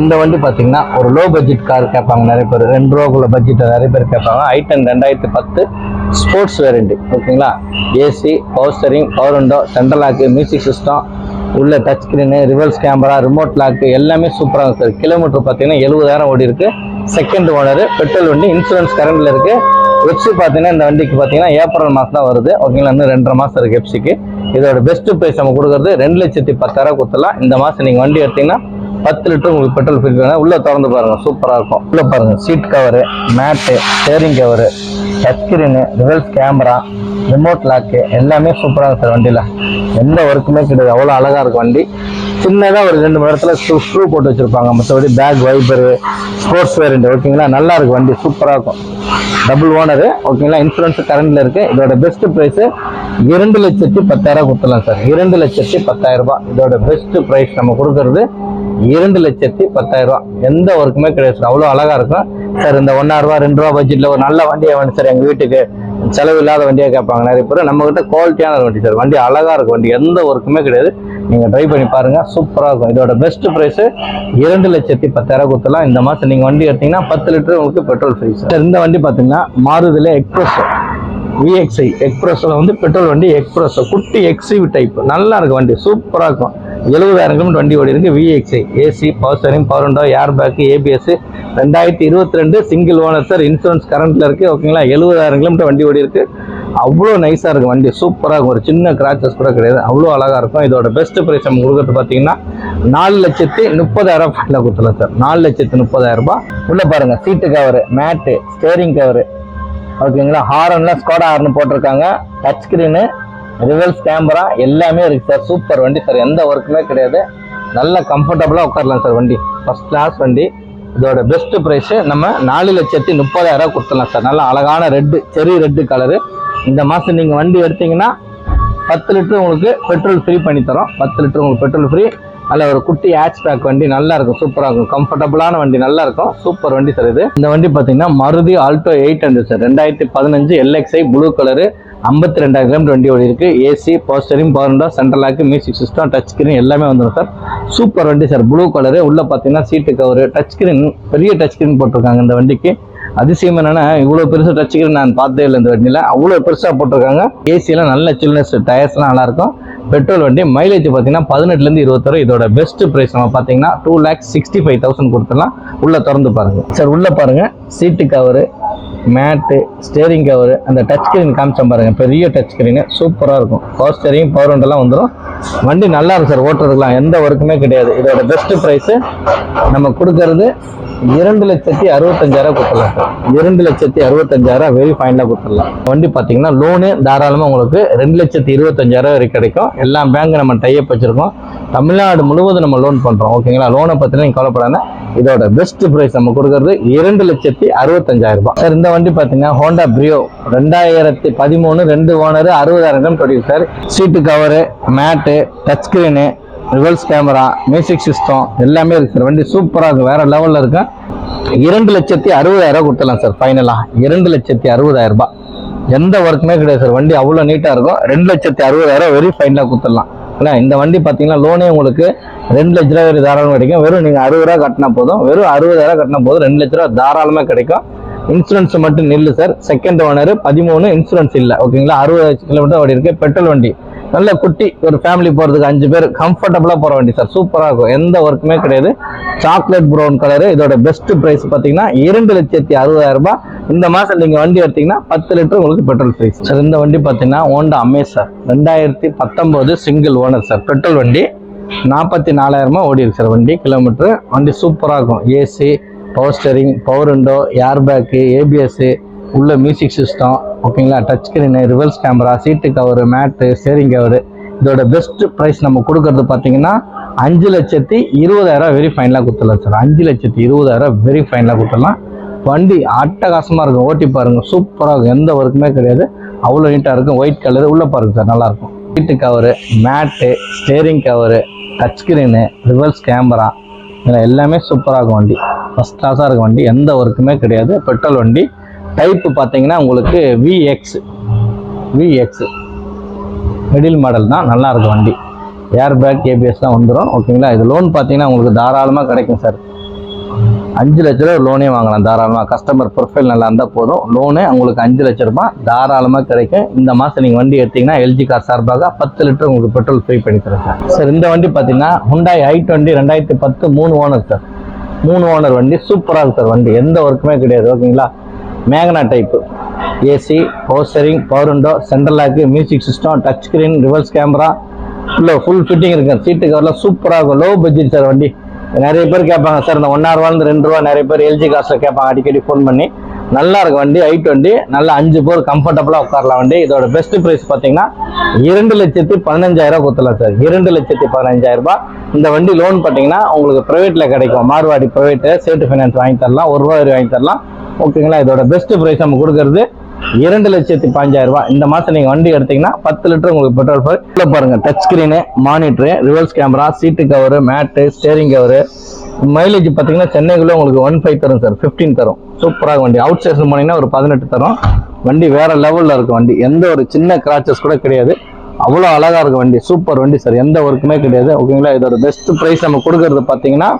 இந்த வண்டி பார்த்தீங்கன்னா ஒரு லோ பட்ஜெட் கார் கேட்பாங்க நிறைய பேர், 2 ரூபாக்குள்ள பட்ஜெட் நிறைய பேர் கேட்பாங்க. ஐட்டன் 2010 ஸ்போர்ட்ஸ் வேரியண்ட் ஓகேங்களா. AC, power steering, power window, central lock, music system, உள்ள touch screen, reverse camera, remote lock எல்லாமே சூப்பராக இருக்கும் சார். கிலோமீட்டர் பார்த்தீங்கன்னா 70,000 ஓடி இருக்கு. செகண்ட் ஓனர், பெட்ரோல் வண்டி, இன்சூரன்ஸ் கரண்டில் இருக்கு. எஃப்சி பார்த்தீங்கன்னா இந்த வண்டிக்கு பார்த்தீங்கன்னா ஏப்ரல் மாதம் தான் வருது ஓகேங்களா. இன்னும் 2.5 மாதம் இருக்கு எஃப்சிக்கு. இதோட பெஸ்ட் ப்ரைஸ் நம்ம கொடுக்குறது 2,10,000 கொடுத்துடலாம். இந்த மாதம் நீங்கள் வண்டி எடுத்தீங்கன்னா 10 லிட்டர் உங்களுக்கு பெட்ரோல் ஃபில் பண்ண. உள்ள திறந்து பாருங்க, சூப்பராக இருக்கும். உள்ள பாருங்க, seat cover, mat, steering cover, touch screen, reverse camera, remote lock எல்லாமே சூப்பராக இருக்கும் சார். வண்டியில் எந்த ஒர்க்குமே கிடையாது, அவ்வளோ அழகாக இருக்கும் வண்டி. சின்னதாக ஒரு 2 மணி நேரத்தில் ஸ்க்ரூ போட்டு வச்சுருப்பாங்க. மற்றபடி பேக் வைப்பரு, ஸ்போர்ட்ஸ் வேரியண்ட் ஓகேங்களா. நல்லா இருக்கும் வண்டி, சூப்பராக இருக்கும். டபுள் ஓனரு ஓகேங்களா. இன்சூரன்ஸ் கரண்டில் இருக்குது. இதோட பெஸ்ட் ப்ரைஸு 2,10,000 கொடுத்துடலாம் சார். 2,10,000 இதோட பெஸ்ட் ப்ரைஸ் நம்ம கொடுக்கறது 2,10,000. எந்த ஒர்க்குமே கிடையாது சார், அவ்வளோ அழகாக இருக்கும் சார். இந்த 1,000 ரூபா 2 ரூபா பட்ஜெட்டில் ஒரு நல்ல வண்டியை வேணும் சார். எங்கள் வீட்டுக்கு செலவு இல்லாத வண்டியாக கேட்பாங்க நிறைய பேர். நம்மகிட்ட குவாலிட்டியான வண்டி சார். வண்டி அழகாக இருக்கும், வண்டி எந்த ஒர்க்குமே கிடையாது. நீங்கள் ட்ரை பண்ணி பாருங்கள், சூப்பராக இருக்கும். இதோட பெஸ்ட் ப்ரைஸு 2,10,000 கொடுத்துலாம். இந்த மாதம் நீங்கள் வண்டி எடுத்தீங்கன்னா 10 லிட்டர் உங்களுக்கு பெட்ரோல் ஃப்ரீ சார். இந்த வண்டி பார்த்தீங்கன்னா மாருதியில் எக்ஸ்பிரஸ் VXi எக்ஸ்பிரஸில் வந்து பெட்ரோல் வண்டி. எக்ஸ்பிரஸ் குட்டி எக்ஸிவ் டைப், நல்லா இருக்கும் வண்டி, சூப்பராக இருக்கும். 70,000 கிலோமீட்டர் வண்டி ஓடி இருக்கு. VXi AC, power steering, power window, air bag, ABS, 2022 single owner sir. Insurance கரண்ட்ல இருக்கு ஓகேங்களா. 70,000 கிலோமீட்டர் வண்டி ஓடி இருக்கு. அவ்வளோ நைஸாக இருக்கும் வண்டி, சூப்பராக இருக்கும். ஒரு சின்ன கிராச்சஸ் கூட கிடையாது, அவ்வளோ அழகாக இருக்கும். இதோட பெஸ்ட் ப்ரைஸ் நம்ம கொடுக்குறது பார்த்தீங்கன்னா 4,30,000 கொடுத்துலாம் சார். 4,30,000. உள்ள பாருங்க, சீட்டு கவரு, மேட்டு, ஸ்டேரிங் கவரு ஓகேங்களா. ஹாரன்லாம் ஸ்கோடா ஹார்ன் போட்டிருக்காங்க. டச் ஸ்கிரீனு, ரிவர்ஸ் கேமரா எல்லாமே இருக்கு சார். சூப்பர் வண்டி சார், எந்த ஒர்க்குமே கிடையாது. நல்ல கம்ஃபர்டபுளாக உட்காரலாம் சார். வண்டி ஃபர்ஸ்ட் கிளாஸ் வண்டி. இதோட பெஸ்ட் ப்ரைஸு நம்ம 4,30,000 கொடுத்துடலாம் சார். நல்ல அழகான ரெட்டு, செரி ரெட்டு கலரு. இந்த மாதம் நீங்கள் வண்டி எடுத்தீங்கன்னா 10 லிட்டர் உங்களுக்கு பெட்ரோல் ஃப்ரீ பண்ணி தரோம். 10 லிட்டர் உங்களுக்கு பெட்ரோல் ஃப்ரீ. நல்ல ஒரு குட்டி ஹேட்ச் பேக் வண்டி, நல்லா இருக்கும், சூப்பராக இருக்கும். கம்ஃபர்டபுளான வண்டி, நல்லா இருக்கும், சூப்பர் வண்டி சார் இது. இந்த வண்டி பார்த்தீங்கன்னா Maruti Alto 800 sir. 2015 LXi blue colour. 52,000 kilometre வண்டி ஓடி இருக்கு. AC, power steering, power window, central lock, music system, touch screen எல்லாமே வந்துடும் சார். சூப்பர் வண்டி சார், ப்ளூ கலரு. உள்ள பார்த்தீங்கன்னா சீட்டு கவரு, டச் ஸ்கிரீன், பெரிய டச் ஸ்கிரீன் போட்டிருக்காங்க இந்த வண்டிக்கு. அதிசயம் என்னன்னா, இவ்வளோ பெருசாக டச் ஸ்கிரீன் நான் பார்த்தே இல்லை இந்த வண்டியில், அவ்வளோ பெருசாக போட்டிருக்காங்க. ஏசியெல்லாம் நல்ல சில்னஸ், டயர்ஸ்லாம் நல்லா இருக்கும். பெட்ரோல் வண்டி. மைலேஜ் பார்த்தீங்கன்னா 18 20 வரும். இதோட பெஸ்ட் ப்ரைஸ் நம்ம பார்த்தீங்கன்னா 2,65,000 கொடுத்துடலாம். உள்ள திறந்து பாருங்க சார். உள்ள பாருங்க, சீட்டு கவரு, மேட்டு, ஸ்டேரிங் கவரு, அந்த டச் ஸ்கிரீன் காமிச்சோம் பாருங்க, பெரிய டச் ஸ்கிரீனு, சூப்பராக இருக்கும். பவர் ஸ்டீரிங், பவர் விண்டோலாம் வந்துடும். வண்டி நல்லா இருக்கும் சார், ஓட்டுறதுக்கலாம் எந்த ஒர்க்குமே கிடையாது. இதோட பெஸ்ட் ப்ரைஸு நம்ம கொடுக்கறது 2,65,000 கொடுத்துடலாம் சார். 2,65,000 வெரி ஃபைனலாக கொடுத்துடலாம். வண்டி பார்த்தீங்கன்னா லோனு தாராளமாக உங்களுக்கு 2,25,000 வரைக்கும் கிடைக்கும். எல்லா பேங்க் நம்ம டைப் வச்சிருக்கோம். தமிழ்நாடு முழுவதும் நம்ம லோன் பண்ணுறோம் ஓகேங்களா. லோனை பற்றினா நீங்கள் கவலைப்படாத. இதோட பெஸ்ட் ப்ரைஸ் நம்ம கொடுக்கறது 2,65,000 சார். இந்த வண்டி பார்த்தீங்கன்னா Honda Brio 2013 2 owner 60,000 kilometre sir. Seat cover, mat, touch screen, reverse camera, music system எல்லாமே இருக்கு சார். வண்டி சூப்பராக இருக்கும், வேற லெவலில் இருக்கு. 2,60,000 கொடுத்துடலாம் சார் ஃபைனலாக. 2,60,000 எந்த ஒர்க்குமே கிடையாது சார். வண்டி அவ்வளோ நீட்டாக இருக்கும். 2,60,000 வெரி ஃபைனலாக கொடுத்துடலாம். இந்த வண்டி பார்த்தீங்கன்னா லோனே உங்களுக்கு 2 லட்ச ரூபா வரை தாராளமாக கிடைக்கும். வெறும் நீங்கள் 60 ரூபா கட்டினா போதும். வெறும் 60,000 கட்டினா போதும், 2 லட்ச ரூபா தாராளமாக கிடைக்கும். இன்சூரன்ஸ் மட்டும் நில்லு சார். செகண்ட் ஓனர் 13, இன்சூரன்ஸ் இல்லை ஓகேங்களா. 60 கிலோமீட்டர் ஓடி இருக்கு. பெட்ரோல் வண்டி, நல்ல குட்டி, ஒரு ஃபேமிலி போகிறதுக்கு 5 பேர் கம்ஃபர்டபுளாக போகிற வண்டி சார். சூப்பராக இருக்கும், எந்த ஒர்க்குமே கிடையாது. Chocolate brown colour. இதோட பெஸ்ட் ப்ரைஸ் பார்த்தீங்கன்னா 2,60,000. இந்த மாதம் நீங்கள் வண்டி எடுத்தீங்கன்னா 10 லிட்டர் உங்களுக்கு பெட்ரோல் ஃப்ரீ சார். இந்த வண்டி பார்த்தீங்கன்னா Honda Amaze sir. 2019 single owner sir. Petrol வண்டி. 44,000 ஓடி இருக்கு சார் வண்டி கிலோமீட்டர். வண்டி சூப்பராக இருக்கும். AC, power steering, power window, air bag, ABS, உள்ள மியூசிக் சிஸ்டம் ஓகேங்களா. Touch screen, reverse camera, seat cover, mat, steering cover. இதோட பெஸ்ட் ப்ரைஸ் நம்ம கொடுக்கறது பார்த்தீங்கன்னா 5,20,000 வெரி ஃபைனலாக கொடுத்துடலாம் சார். 5,20,000 வெரி ஃபைனலாக கொடுத்துடலாம். வண்டி அட்டகாசமாக இருக்கும், ஓட்டி பாருங்க, சூப்பராக இருக்கும், எந்த ஒர்க்குமே கிடையாது, அவ்வளோ நீட்டாக இருக்கும். White colour. உள்ள பாருங்க சார், நல்லாயிருக்கும். Seat cover, mat, steering cover, touch screen, reverse camera எல்லாமே சூப்பராக இருக்கும். வண்டி ஃபஸ்ட் கிளாஸாக இருக்கும். வண்டி எந்த ஒர்க்குமே கிடையாது. பெட்ரோல் வண்டி. டைப்பு பார்த்தீங்கன்னா உங்களுக்கு VX மிடில் மாடல் தான், நல்லா இருக்கும் வண்டி. ஏர் பேக், ABS தான் வந்துடும் ஓகேங்களா. இது லோன் பார்த்தீங்கன்னா உங்களுக்கு தாராளமாக கிடைக்கும் சார். 5 லட்ச ரூபா லோனே வாங்கலாம் தாராளமாக. கஸ்டமர் ப்ரொஃபைல் நல்லா இருந்தால் போதும், லோனு உங்களுக்கு 5 லட்ச ரூபாய் தாராளமாக கிடைக்கும். இந்த மாதம் நீங்கள் வண்டி எடுத்தீங்கன்னா எல்ஜி கார் சார்பாக 10 லிட்டர் உங்களுக்கு பெட்ரோல் ஃப்ரீ பண்ணி தரேன் சார். சார் இந்த வண்டி பார்த்தீங்கன்னா Hyundai i20 2010 3 owner sir. 3 owner வண்டி சூப்பராக இருக்குது சார். வண்டி எந்த ஒர்க்குமே கிடையாது ஓகேங்களா. Magna type, AC, power steering, power window, central lock, music system, touch screen, reverse camera, full fitting இருக்கு. சீட்டு கவர்லாம் சூப்பராக இருக்கும். லோ பட்ஜெட் சார் வண்டி. நிறைய பேர் கேட்பாங்க சார் இந்த 1 hour 2 ரூபா, நிறைய பேர் எல்ஜி காசில் கேட்பாங்க அடிக்கடி ஃபோன் பண்ணி. நல்லா இருக்கும் வண்டி i20, நல்லா 5 பேர் கம்ஃபர்டபுளாக உட்காரலாம் வண்டி. இதோட பெஸ்ட் ப்ரைஸ் பார்த்தீங்கன்னா 2,15,000 கொடுத்துலாம் சார். 2,15,000 இந்த வண்டி லோன் பார்த்தீங்கன்னா உங்களுக்கு ப்ரைவேட்டில் கிடைக்கும். மார்வாடி ப்ரைவேட்டு சேட்டு ஃபைனான்ஸ் வாங்கி தரலாம், 1 ரூபா வாங்கி தரலாம் ஓகேங்களா. இதோட பெஸ்ட் ப்ரைஸ் நம்ம கொடுக்கறது 2,15,000. இந்த மாதம் நீங்கள் வண்டி எடுத்தீங்கன்னா 10 லிட்டர் உங்களுக்கு பெட்ரோல் உள்ள பாருங்க. Touch screen, monitor, reverse camera, seat cover, mat, steering cover. Mileage பார்த்தீங்கன்னா சென்னைக்குள்ளே உங்களுக்கு 15 தரும் சார், 15 தரும். சூப்பராக வண்டி. அவுட் ஸ்டேஷன் போனீங்கன்னா ஒரு 18 தரும். வண்டி வேற லெவலில் இருக்கும் வண்டி. எந்த ஒரு சின்ன கிராச்சஸ் கூட கிடையாது. அவ்வளோ அழகாக இருக்கும் வண்டி. சூப்பர் வண்டி சார், எந்த ஒர்க்குமே கிடையாது ஓகேங்களா. இதோட பெஸ்ட் ப்ரைஸ் நம்ம கொடுக்கறது பார்த்தீங்கன்னா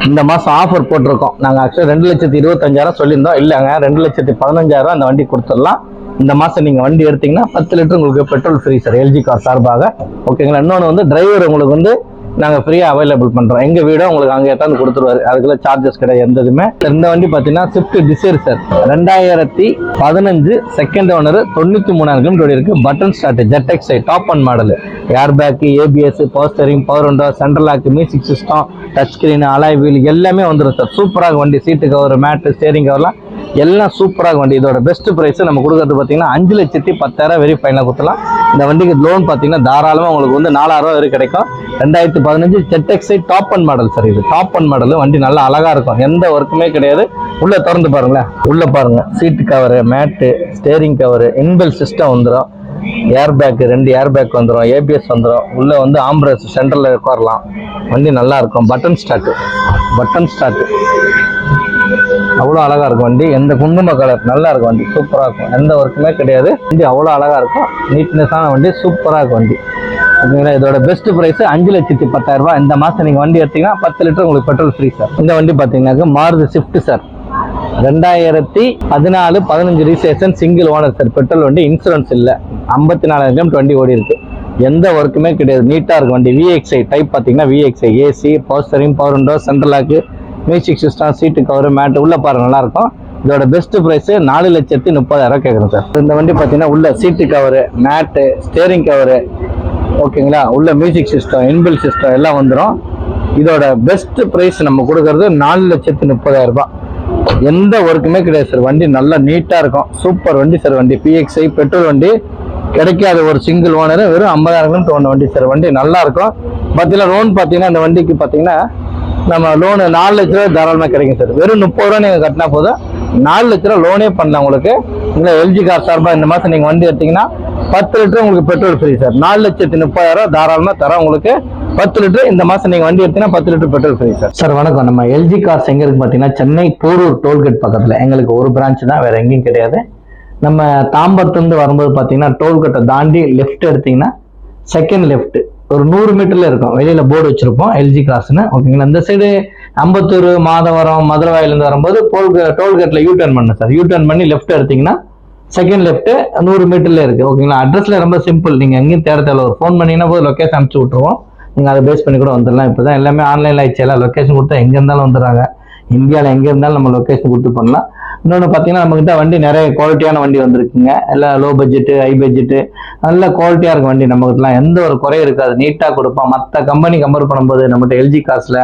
இந்த மாதம் ஆஃபர் போட்டிருக்கோம். நாங்கள் ஆக்சுவலாக 2,25,000 சொல்லியிருந்தோம். இல்லைங்க 2,15,000 அந்த வண்டி கொடுத்துடலாம். இந்த மாதம் நீங்கள் வண்டி எடுத்தீங்கன்னா 10 லிட்டர் உங்களுக்கு petrol free sir LG car சார்பாக ஓகேங்களா. இன்னொன்று வந்து டிரைவர் உங்களுக்கு வந்து நாங்கள் ஃப்ரீயாக அவைலபிள் பண்ணுறோம். எங்கள் வீடோ உங்களுக்கு அங்கே ஏற்றாந்து கொடுத்துருவாரு. அதுக்குள்ள சார்ஜஸ் கிடையாது எந்த இதுவுமே. இந்த வண்டி பார்த்தீங்கன்னா Swift Dzire sir. 2015 second owner, 93,000 kilometre இருக்கு. Button start, ZX top one model. Air bag, ABS, power steering, power window, central lock, music system, touch screen, alloy wheel எல்லாமே வந்துடும் சார். சூப்பராக வண்டி. சீட்டு கவர், மேட்டு, ஸ்டேரிங் கவர்லாம் எல்லாம் சூப்பராக வண்டி. இதோட பெஸ்ட் ப்ரைஸ் நம்ம கொடுக்கறது பார்த்தீங்கன்னா 5,10,000 வெரி ஃபைனாக கொடுத்துலாம். இந்த வண்டிக்கு லோன் பார்த்தீங்கன்னா தாராளமாக உங்களுக்கு வந்து 4,000 ரூபா வரை கிடைக்கும். 2015 ZXi top one model sir. இது டாப் ஒன் மாடல் வண்டி. நல்லா அழகா இருக்கும், எந்த ஒர்க்குமே கிடையாது. உள்ள திறந்து பாருங்களேன். உள்ள பாருங்க, சீட்டு cover, mat, steering cover, இன்பில் system வந்துடும். ஏர் பேக், 2 ஏர் பேக் வந்துடும். ஏபிஎஸ் வந்துடும். உள்ள வந்து ஆம்பிரஸ் சென்டர்ல உட்காரலாம். வண்டி நல்லா இருக்கும். பட்டன் ஸ்டார்ட், பட்டன் ஸ்டார்ட் அவ்வளோ அழகா இருக்கும் வண்டி. எந்த குங்கும கலர் நல்லா இருக்கும் வண்டி. சூப்பராக இருக்கும், எந்த ஒர்க்குமே கிடையாது. வண்டி அவ்வளோ அழகா இருக்கும். நீட்னஸான வண்டி, சூப்பராக இருக்கும் வண்டி ஓகேங்களா. இதோட பெஸ்ட் ப்ரைஸ் 5,10,000. இந்த மாதம் நீங்கள் வண்டி எடுத்தீங்கன்னா 10 லிட்டர் உங்களுக்கு பெட்ரோல் ஃப்ரீ சார். இந்த வண்டி பார்த்தீங்கன்னாக்க Maruti Swift sir. 2014-15 registration, single owner sir. Petrol வண்டி, இன்சூரன்ஸ் இல்லை. 54,000 கிலோமீட்டர் வண்டி ஓடி இருக்கு. எந்த ஒர்க்குமே கிடையாது. நீட்டாக இருக்கும் வண்டி. VXi டைப் பார்த்தீங்கன்னா VXi AC, power steering, power window, central lock, music system, seat cover, mat உள்ள பாருங்க நல்லா இருக்கும். இதோட பெஸ்ட் பிரைஸ் 4,30,000 கேட்குறேன் சார். இந்த வண்டி பார்த்தீங்கன்னா உள்ள சீட்டு கவரு, மேட்டு, ஸ்டேரிங் கவரு ஓகேங்களா. உள்ள மியூசிக் சிஸ்டம், இன்பில் சிஸ்டம் எல்லாம் வந்துடும். இதோட பெஸ்ட் பிரைஸ் நம்ம கொடுக்கறது 4,30,000. எந்த ஒர்க்குமே கிடையாது சார். வண்டி நல்லா நீட்டாக இருக்கும். சூப்பர் வண்டி சார். வண்டி PXi பெட்ரோல் வண்டி. கிடைக்காத ஒரு சிங்கிள் ஓனர், வெறும் 50,000 கிலோமீட்டர் ஓன வண்டி சார். வண்டி நல்லா இருக்கும். பார்த்தீங்கன்னா லோன் பார்த்தீங்கன்னா இந்த வண்டிக்கு பார்த்தீங்கன்னா நம்ம லோனு 4 லட்ச ரூபா தாராளமாக கிடைக்கும் சார். வெறும் 30 ரூபா நீங்கள் கட்டினா போதும், 4 லட்ச ரூபா லோனே பண்ணலாம் உங்களுக்கு. இல்லை எல்ஜி கார் சார்பாக இந்த மாதம் நீங்கள் வண்டி எடுத்தீங்கன்னா 10 லிட்டர் உங்களுக்கு பெட்ரோல் ஃப்ரீ சார். 4,30,000 தாராளமாக தரோம் உங்களுக்கு. 10 லிட்டர் இந்த மாதம் நீங்கள் வண்டி எடுத்தீங்கன்னா 10 litre petrol free sir. Sir வணக்கம். நம்ம எல்ஜி கார்ஸ் எங்கே இருக்குது பார்த்தீங்கன்னா சென்னை போரூர் டோல்கேட் பக்கத்தில். எங்களுக்கு ஒரு பிரான்ச் தான், வேறு எங்கேயும் கிடையாது. நம்ம தாம்பரத்துலேருந்து வரும்போது பார்த்தீங்கன்னா டோல்கேட்டை தாண்டி லெஃப்ட் எடுத்தீங்கன்னா செகண்ட் லெஃப்ட் ஒரு 100 மீட்டர்ல இருக்கும். வெளியில போர்டு வச்சிருப்போம் எல்ஜி கார்ஸ்னு ஓகேங்களா. இந்த சைடு அம்பத்தூர், மாதவரம், மதுரவாயிலிருந்து வரும்போது டோல்கேட்ல யூ டர்ன் பண்ணு சார். யூ டர்ன் பண்ணி லெஃப்ட் எடுத்தீங்கன்னா செகண்ட் லெஃப்ட் 100 மீட்டர்ல இருக்கு ஓகேங்களா. அட்ரஸ்ல ரொம்ப சிம்பிள், நீங்க எங்கேயும் தேட தேவை. ஒரு ஃபோன் பண்ணீங்கன்னா போது லொக்கேஷன் அனுப்பிச்சு விட்டுருவோம். நீங்க அதை பேஸ் பண்ணி கூட வந்துடலாம். இப்போதான் எல்லாமே ஆன்லைன்ல ஆயிடுச்சு. எல்லாம் லொக்கேஷன் கொடுத்தா எங்க இருந்தாலும் வந்துடுறாங்க. இந்தியாவில் எங்கே இருந்தாலும் நம்ம லொக்கேஷன் கொடுத்து பண்ணலாம். இன்னொன்று பார்த்தீங்கன்னா நம்மகிட்ட வண்டி நிறைய குவாலிட்டியான வண்டி வந்திருக்குங்க. எல்லாம் லோ பட்ஜெட்டு, ஹை பட்ஜெட்டு, நல்ல குவாலிட்டியாக இருக்கும் வண்டி. நம்மகிட்டலாம் எந்த ஒரு குறையும் இருக்காது. நீட்டாக கொடுப்போம். மற்ற கம்பெனி கம்பேர் பண்ணும்போது நம்மகிட்ட எல்ஜி காசில்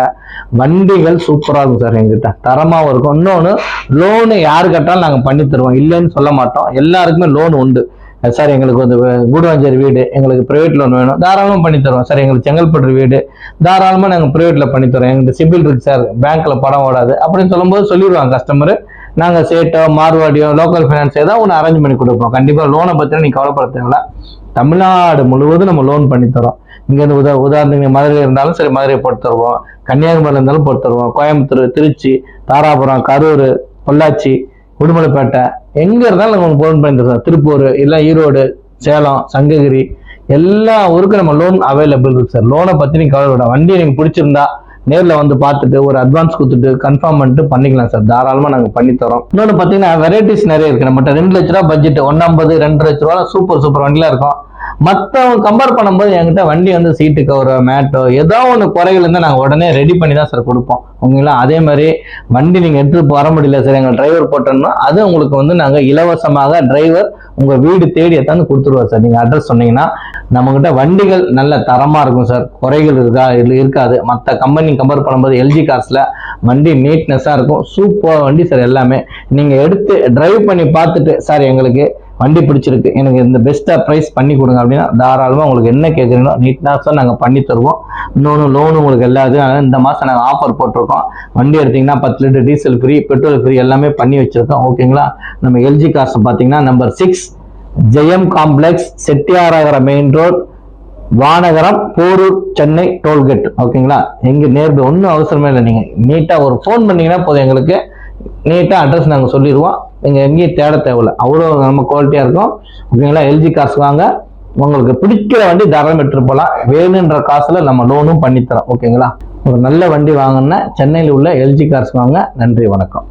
வண்டிகள் சூப்பராக இருக்கும் சார். எங்கிட்ட தரமாகவும் இருக்கும். இன்னொன்று லோனு யாரு கட்டாலும் நாங்கள் பண்ணி தருவோம், இல்லைன்னு சொல்ல மாட்டோம். எல்லாருக்குமே லோன் உண்டு. சார் எங்களுக்கு வந்து கூடுவாஞ்சேரி வீடு, எங்களுக்கு பிரைவேட் லோன் வேணும், தாராளமாக பண்ணி தருவோம். சார் எங்களுக்கு செங்கல்பட்டு வீடு, தாராளமாக நாங்கள் பிரைவேட்டில் பண்ணி தரோம். எங்களுக்கு சிபில் இருக்கு சார், பேங்க்ல படம் ஓடாது அப்படின்னு சொல்லும்போது சொல்லிடுவாங்க கஸ்டமர். நாங்கள் சேட்டோ, மார்வாடியோ, லோக்கல் ஃபைனான்ஸ் ஏதாவது ஒன்று அரேஞ்ச் பண்ணி கொடுப்போம். கண்டிப்பாக லோனை பற்றினா நீங்கள் கவலைப்பட தேவையில்ல. தமிழ்நாடு முழுவதும் நம்ம லோன் பண்ணி தரோம். இங்கேருந்து உதாரணத்துக்கு மதுரை இருந்தாலும் சரி மதுரையை போட்டு தருவோம், கன்னியாகுமரியில் இருந்தாலும் போட்டு தருவோம், கோயம்புத்தூர், திருச்சி, தாராபுரம், கரூர், பொள்ளாச்சி, உடுமலைப்பேட்டை எங்க இருந்தாலும் நம்ம லோன் பண்ணி தருவோம். திருப்பூர் இல்லை ஈரோடு, சேலம், சங்ககிரி எல்லா ஊருக்கும் நம்ம லோன் அவைலபிள் இருக்கு சார். லோனை பற்றி நீங்கள் கவலைப்பட. வண்டியை நீங்கள் பிடிச்சிருந்தா நேரில் வந்து பார்த்துட்டு ஒரு அட்வான்ஸ் கொடுத்துட்டு கன்ஃபார்ம் பண்ணிட்டு பண்ணிக்கலாம் சார். தாராளமாக நாங்கள் பண்ணித்தரோம். இன்னொன்று பார்த்தீங்கன்னா வெரைட்டிஸ் நிறைய இருக்குது. நம்மகிட்ட 2 லட்ச ரூபா பட்ஜெட், 150, 2 லட்ச ரூபா சூப்பர் வண்டிலாம் இருக்கும். மற்றவங்க கம்பேர் பண்ணும்போது என்கிட்ட வண்டி வந்து சீட்டு கவரோ மேட்டோ ஏதோ ஒன்று குறைகள் இருந்தால் நாங்கள் உடனே ரெடி பண்ணி தான் சார் கொடுப்போம். ஓகேங்களா? அதே மாதிரி வண்டி நீங்கள் எடுத்துகிட்டு வர முடியல சார், எங்கள் டிரைவர் போட்டோம்னா அது உங்களுக்கு வந்து நாங்கள் இலவசமாக டிரைவர் உங்கள் வீடு தேடி எடுத்தாந்து கொடுத்துருவோம் சார். நீங்கள் அட்ரஸ் சொன்னீங்கன்னா நம்மகிட்ட வண்டிகள் நல்ல தரமாக இருக்கும் சார். குறைகள் இருக்காது. மற்ற கம்பெனி கம்பேர் பண்ணும்போது எல்ஜி கார்ஸில் வண்டி நீட்னஸாக இருக்கும். சூப்பர் வண்டி சார். எல்லாமே நீங்கள் எடுத்து டிரைவ் பண்ணி பார்த்துட்டு சார் எங்களுக்கு வண்டி பிடிச்சிருக்கு, எனக்கு இந்த பெஸ்ட்டாக ப்ரைஸ் பண்ணி கொடுங்க அப்படின்னா தாராளமாக உங்களுக்கு என்ன கேட்குறீங்களோ நீட்னஸாக நாங்கள் பண்ணி தருவோம். இன்னொன்று லோனு உங்களுக்கு எல்லாத்தையும் இந்த மாதம் நாங்கள் ஆஃபர் போட்டிருக்கோம். வண்டி எடுத்திங்கன்னா 10 litre diesel free, petrol free எல்லாமே பண்ணி வச்சுருக்கோம். ஓகேங்களா? நம்ம எல்ஜி கார்ஸ் பார்த்தீங்கன்னா நம்பர் 6 ஜெயம் காம்ப்ளெக்ஸ், செட்டியாரகர main road, Vanagaram, Porur, Chennai toll gate. ஓகேங்களா? எங்கே நேர்ந்து ஒன்றும் அவசரமே இல்லை. நீங்கள் நீட்டாக ஒரு ஃபோன் பண்ணிங்கன்னா போதும், எங்களுக்கு நீட்டாக அட்ரஸ் நாங்கள் சொல்லிடுவோம். நீங்கள் எங்கேயும் தேட தேவையில்லை, அவ்வளோ நம்ம குவாலிட்டியாக இருக்கும். ஓகேங்களா? எல்ஜி கார்ஸ் வாங்க, உங்களுக்கு பிடிக்கிற வண்டி தாராளம் எடுத்துட்டு போகலாம். வேணுன்ற காசில் நம்ம லோனும் பண்ணித்தரோம். ஓகேங்களா? ஒரு நல்ல வண்டி வாங்கினா சென்னையில் உள்ள எல்ஜி கார்ஸ் வாங்க. நன்றி, வணக்கம்.